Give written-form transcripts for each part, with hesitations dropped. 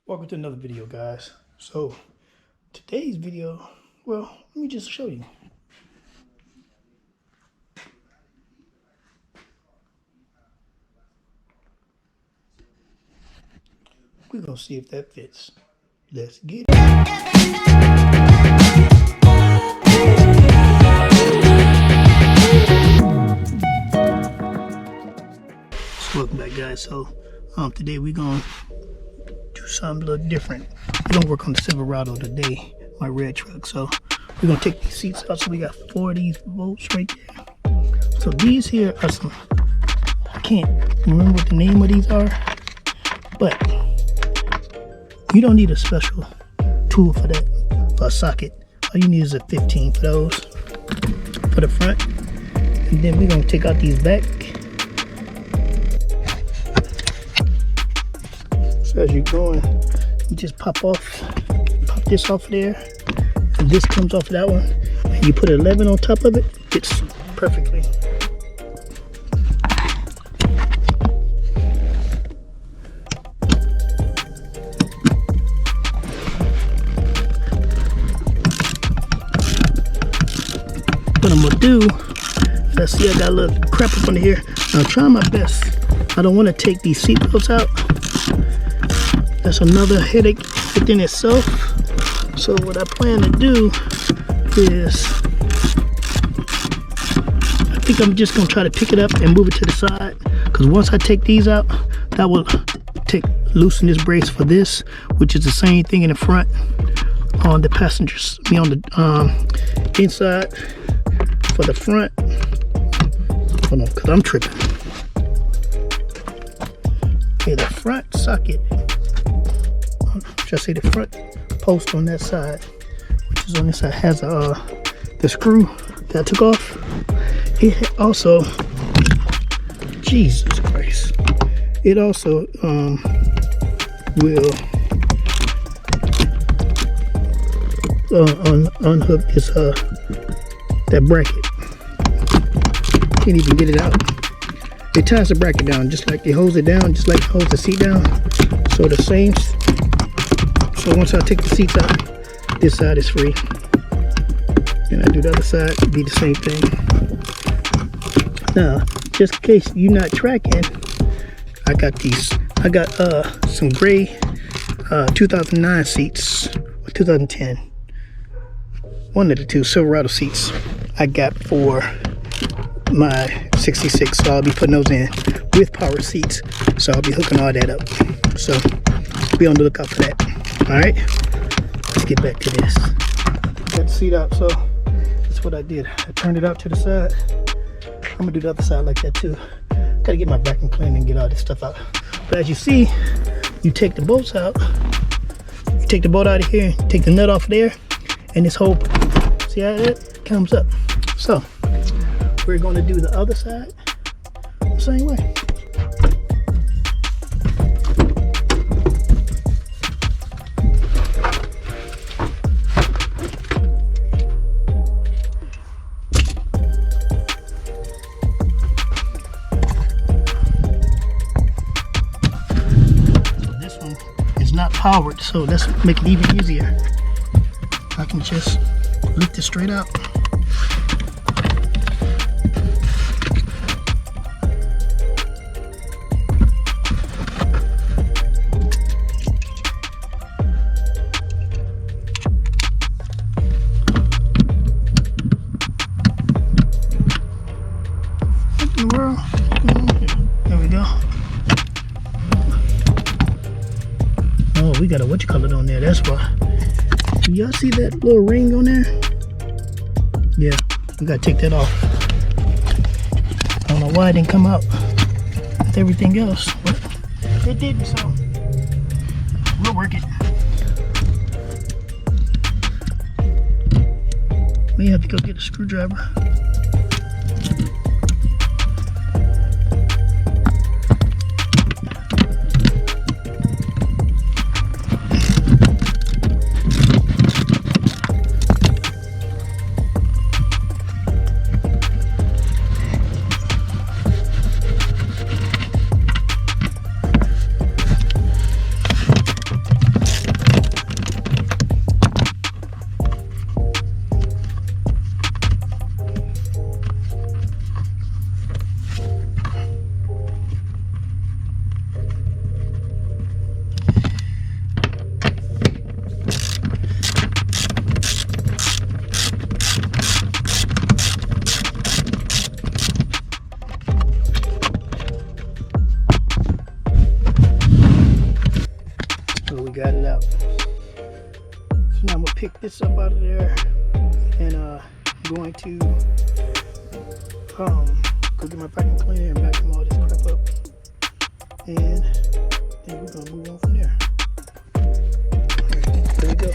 Welcome to another video, guys. So today's video, well, let me just show you. We're gonna see if that fits. Let's get it. So welcome back, guys. So today we're gonna do something a little different. We're gonna work on the Silverado today, my red truck. So we're gonna take these seats out. So we got 4 of these bolts right there. So these here are some, I can't remember what the name of these are, but you don't need a special tool for that, for a socket. All you need is a 15 for those, for the front. And then we're gonna take out these back. So as you're going, you just pop this off of there, and this comes off of that one. And you put 11 on top of it, fits perfectly. What I'm gonna do, let's see, I got a little crap up under here. I'm trying my best. I don't want to take these seat belts out. That's another headache within itself. So what I plan to do is, I think I'm just gonna try to pick it up and move it to the side. Because once I take these out, that will loosen this brace for this, which is the same thing in the front on the passengers, on the inside. For the front, hold on, because I'm tripping. Okay, the front socket, should I say the front post on that side, which is on this side, has the screw that I took off. It also, Jesus Christ, it also will unhook this that bracket. Can't even get it out. It ties the bracket down, just like it holds it down, just like it holds the seat down. So the same. So once I take the seats out, this side is free. And I do the other side, it'd be the same thing. Now, just in case you're not tracking, I got these. I got some gray 2009 seats, or 2010. One of the two Silverado seats I got for my 66, so I'll be putting those in with power seats. So I'll be hooking all that up. So be on the lookout for that. All right, let's get back to this. Got the seat out, so that's what I did. I turned it out to the side. I'm gonna do the other side like that too. Gotta get my vacuum clean and get all this stuff out. But as you see, you take the bolts out. You take the bolt out of here, take the nut off there, and this whole, see how that comes up. So we're going to do the other side the same way. So this one is not powered, so let's make it even easier. I can just lift it straight up. What in the world? There we go. Oh, we got a whatchamacallit on there, that's why. Y'all see that little ring on there? Yeah, we gotta take that off. I don't know why it didn't come out with everything else, but it didn't, so we'll work it. We have to go get a screwdriver. got it out. So now I'm gonna pick this up out of there, and I'm going to go get my vacuum cleaner and vacuum all this crap up, and then we're gonna move on from there. Alright, there we go.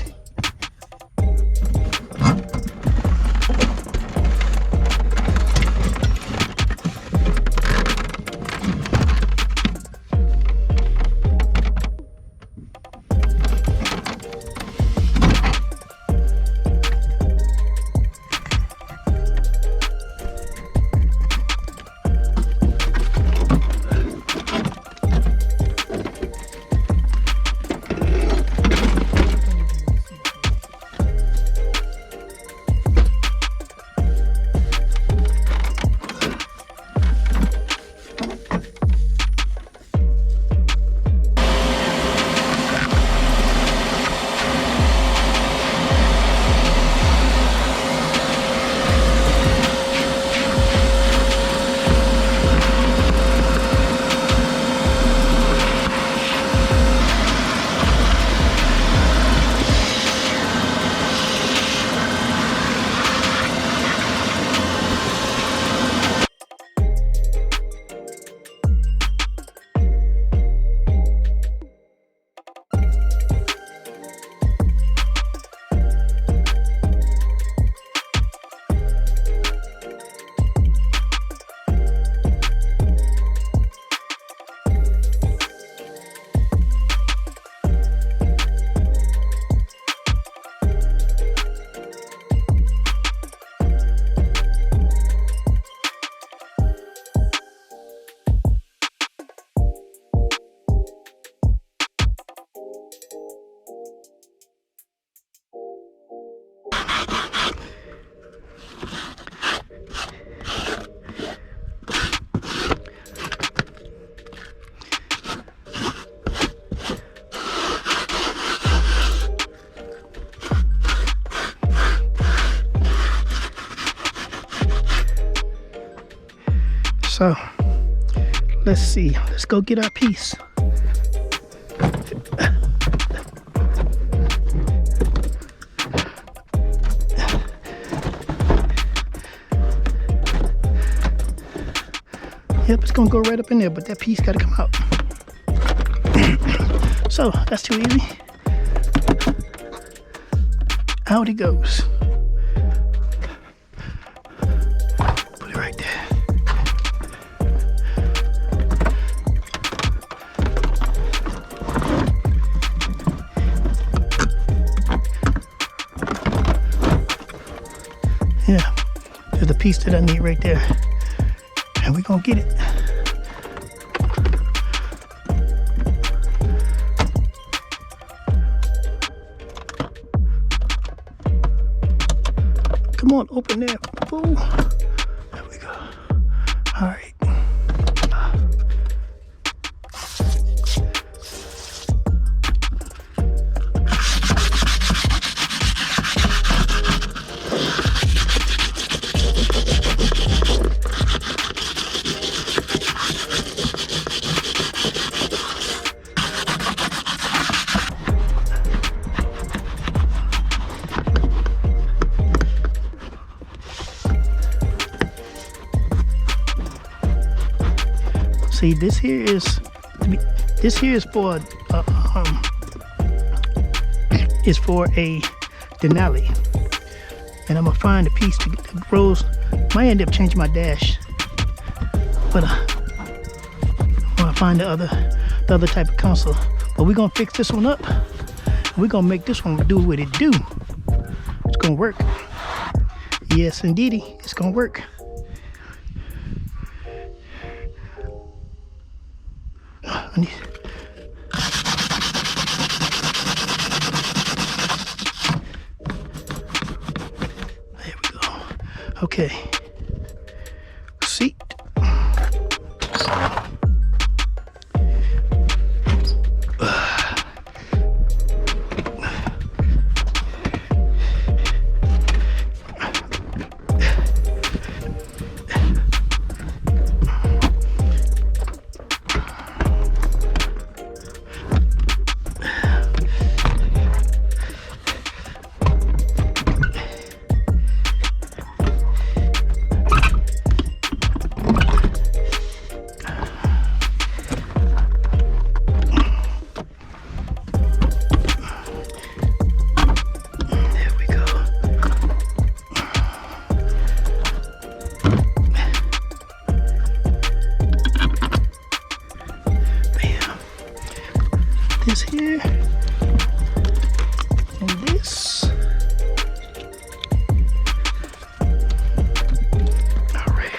So let's see, let's go get our piece. Yep, it's gonna go right up in there, but that piece gotta come out. So that's too easy. Out it goes. Put it right there. Yeah, there's the piece that I need right there. And we're gonna get it. Come on, open that. Whoa. There we go. All right. See, this here is for a Denali, and I'm gonna find a piece to get the rose. Might end up changing my dash, but I'm gonna find the other type of console. But we're gonna fix this one up. We're gonna make this one do what it do. It's gonna work. Yes, indeedy, it's gonna work. There we go. Okay. Seat. this. All right.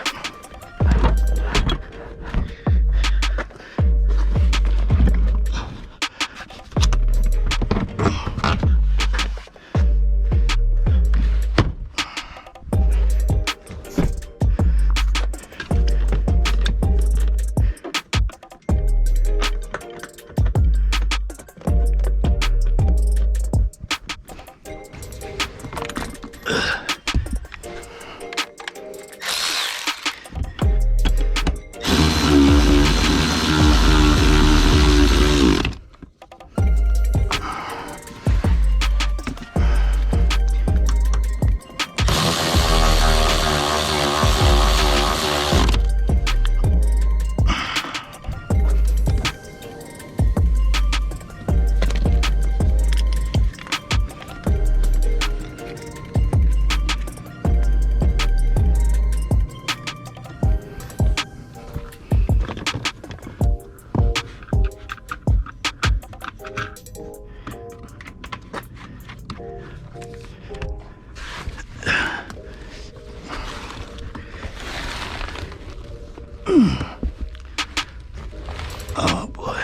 Oh boy.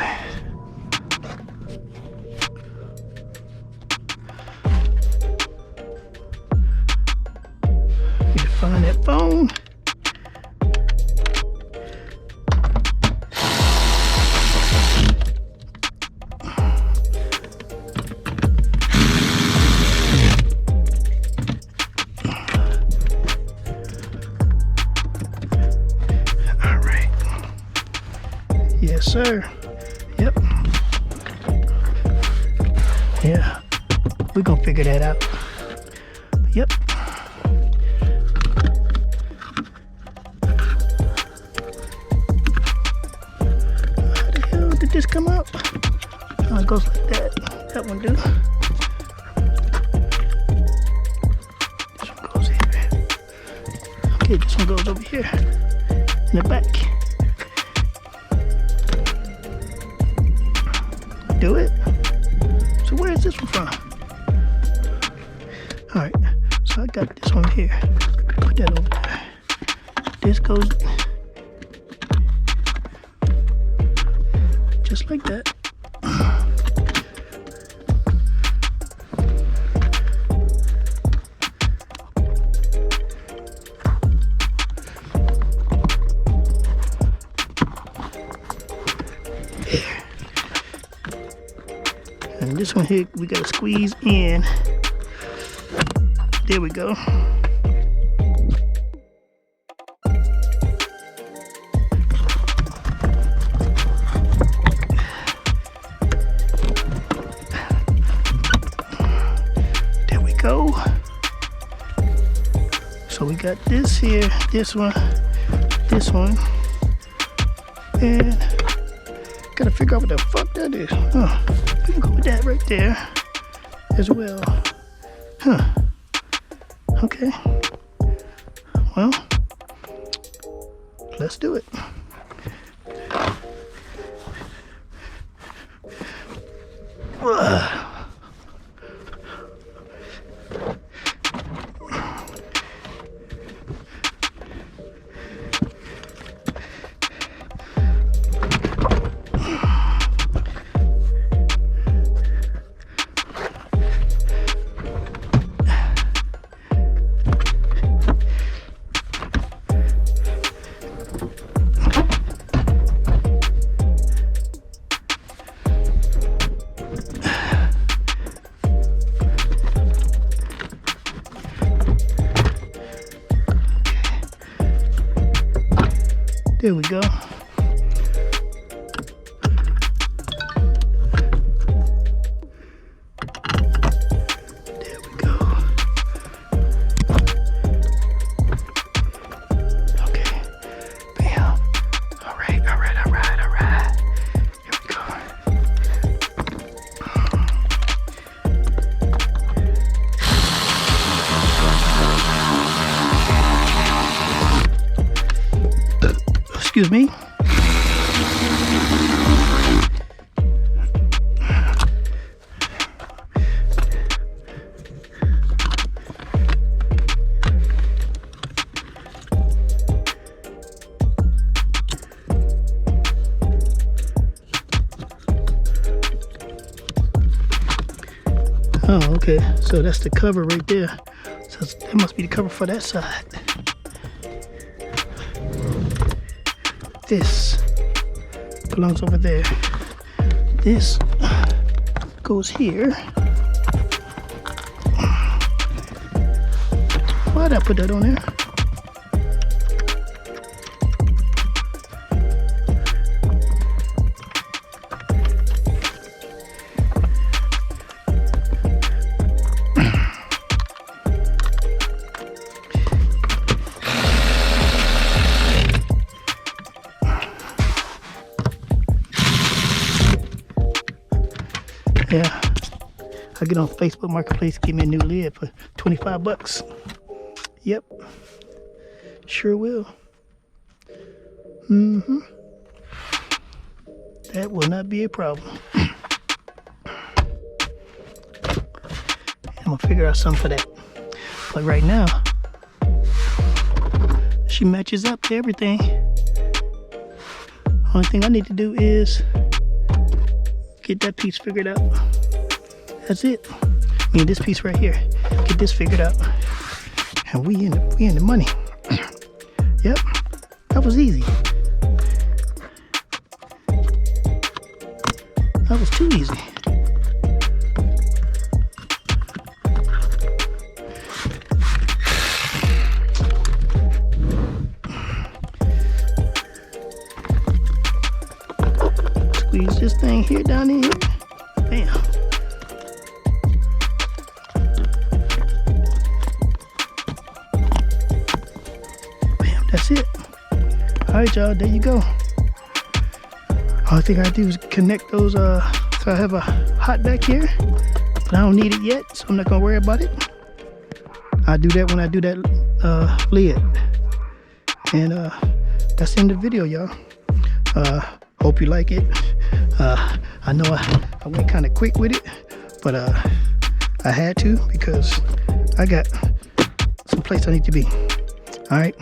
Need to find that phone. All right. Yes, sir. Yep. Yeah. We're gonna figure that out. Yep. How the hell did this come up? Oh, it goes like that. That one do. This one goes here. Okay, this one goes over here in the back. Do it. So where is this one from? All right. So I got this one here. Put that over there. This goes just like that. And this one here, we gotta squeeze in. There we go. There we go. So we got this here, this one, and gotta figure out what the fuck that is. Oh, we can go with that right there as well. Huh. Okay. Well, let's do it. There we go. There we go. Okay. Bam. All right. Here we go. Excuse me. Oh, okay. So that's the cover right there. So that must be the cover for that side. This belongs over there. This goes here. Why'd I put that on there? Yeah, I get on Facebook Marketplace, give me a new lid for 25 bucks. Yep, sure will. That will not be a problem. I'm gonna figure out something for that. But right now, she matches up to everything. Only thing I need to do is get that piece figured out. That's it. I mean, this piece right here. Get this figured out, and we in the money. Yep, that was easy. That was too easy. Squeeze this thing here down in here. Bam. Bam, that's it. Alright, y'all, there you go. All I think I do is connect those, so I have a hot back here, but I don't need it yet, so I'm not gonna worry about it. I'll do that when I do that lid. And that's the end of the video, y'all. Hope you like it. I know I went kind of quick with it, but I had to because I got some place I need to be. Alright.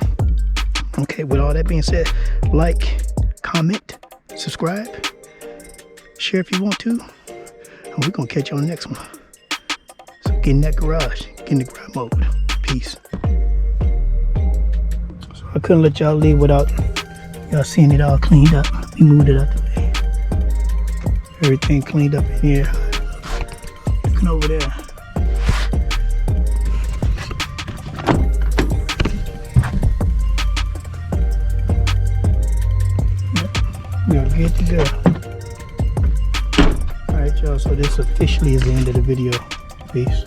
Okay, with all that being said, like, comment, subscribe, share if you want to, and we're gonna catch you on the next one. So get in that garage, get in the garage mode. Peace. So I couldn't let y'all leave without y'all seeing it all cleaned up. We moved it out the way. Everything cleaned up in here. Looking over there. We are good to go. Alright, y'all, so this officially is the end of the video. Peace.